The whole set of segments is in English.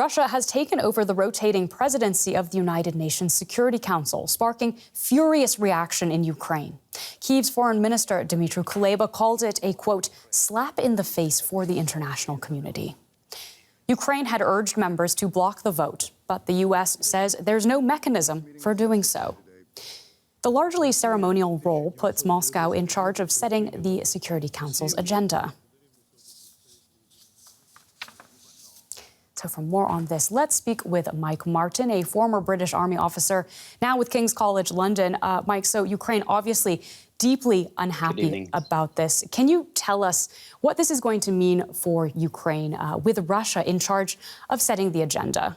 Russia has taken over the rotating presidency of the United Nations Security Council, sparking furious reaction in Ukraine. Kyiv's foreign minister, Dmytro Kuleba, called it a, quote, slap in the face for the international community. Ukraine had urged members to block the vote, but the U.S. says there's no mechanism for doing so. The largely ceremonial role puts Moscow in charge of setting the Security Council's agenda. So for more on this, let's speak with Mike Martin, a former British Army officer, now with King's College London. Mike, so Ukraine obviously deeply unhappy about this. Can you tell us what this is going to mean for Ukraine with Russia in charge of setting the agenda?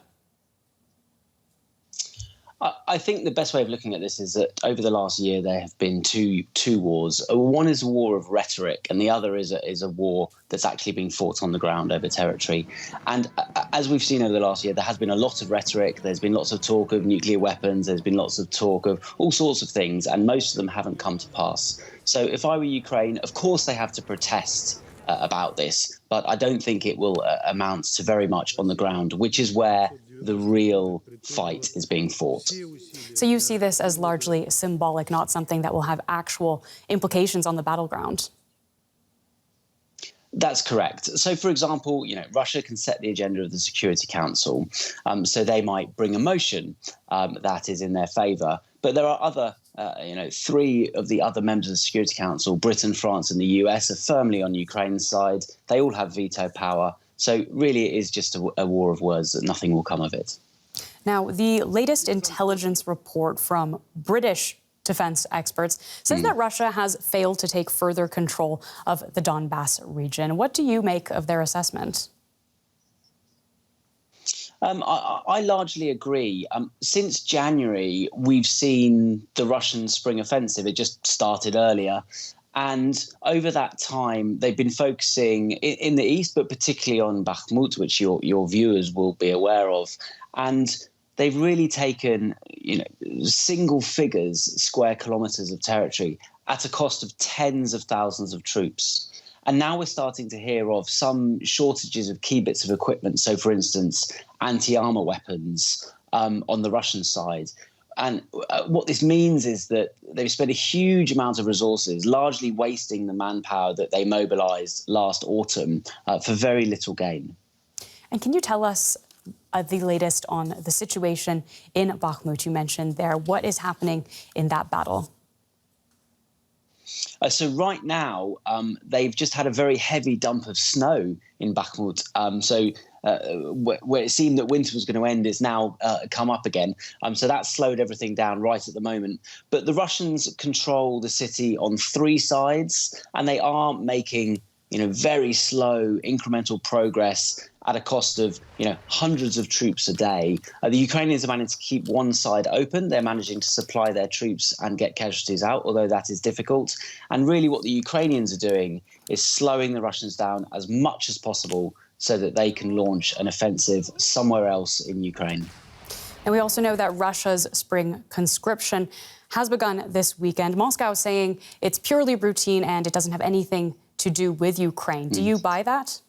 I think the best way of looking at this is that over the last year there have been two wars. One is a war of rhetoric, and the other is a war that's actually being fought on the ground over territory. And as we've seen over the last year, there has been a lot of rhetoric. There's been lots of talk of nuclear weapons. There's been lots of talk of all sorts of things, and most of them haven't come to pass. So if I were Ukraine, of course they have to protest about this, but I don't think it will amount to very much on the ground, which is where the real fight is being fought. So you see this as largely symbolic, not something that will have actual implications on the battleground? That's correct. So, for example, Russia can set the agenda of the Security Council, so they might bring a motion that is in their favour. But there are other, three of the other members of the Security Council, Britain, France and the US, are firmly on Ukraine's side. They all have veto power. So really it is just a war of words that nothing will come of it. Now, the latest intelligence report from British defense experts says that Russia has failed to take further control of the Donbass region. What do you make of their assessment? I largely agree. Since January, we've seen the Russian spring offensive. It just started earlier. And over that time, they've been focusing in the east, but particularly on Bakhmut, which your viewers will be aware of. And they've really taken, single figures, square kilometers of territory at a cost of tens of thousands of troops. And now we're starting to hear of some shortages of key bits of equipment. So, for instance, anti-armor weapons on the Russian side. And what this means is that they've spent a huge amount of resources, largely wasting the manpower that they mobilized last autumn for very little gain. And can you tell us the latest on the situation in Bakhmut? You mentioned there. What is happening in that battle? So right now, they've just had a very heavy dump of snow in Bakhmut. Where it seemed that winter was going to end, it's now come up again. So that's slowed everything down right at the moment. But the Russians control the city on three sides, and they are making very slow incremental progress at a cost of hundreds of troops a day. The Ukrainians are managing to keep one side open. They're managing to supply their troops and get casualties out, although that is difficult. And really what the Ukrainians are doing is slowing the Russians down as much as possible so that they can launch an offensive somewhere else in Ukraine. And we also know that Russia's spring conscription has begun this weekend. Moscow is saying it's purely routine and it doesn't have anything to do with Ukraine. Do you buy that?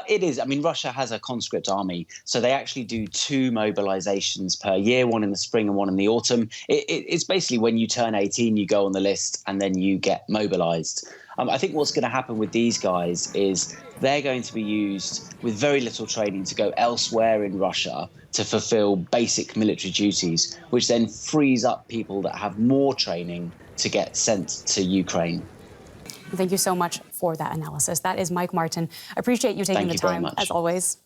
It is. I mean, Russia has a conscript army, so they actually do two mobilizations per year, one in the spring and one in the autumn. It's basically when you turn 18, you go on the list and then you get mobilized. I think what's going to happen with these guys is they're going to be used with very little training to go elsewhere in Russia to fulfill basic military duties, which then frees up people that have more training to get sent to Ukraine. Thank you so much for that analysis. That is Mike Martin. I appreciate you taking the time, as always.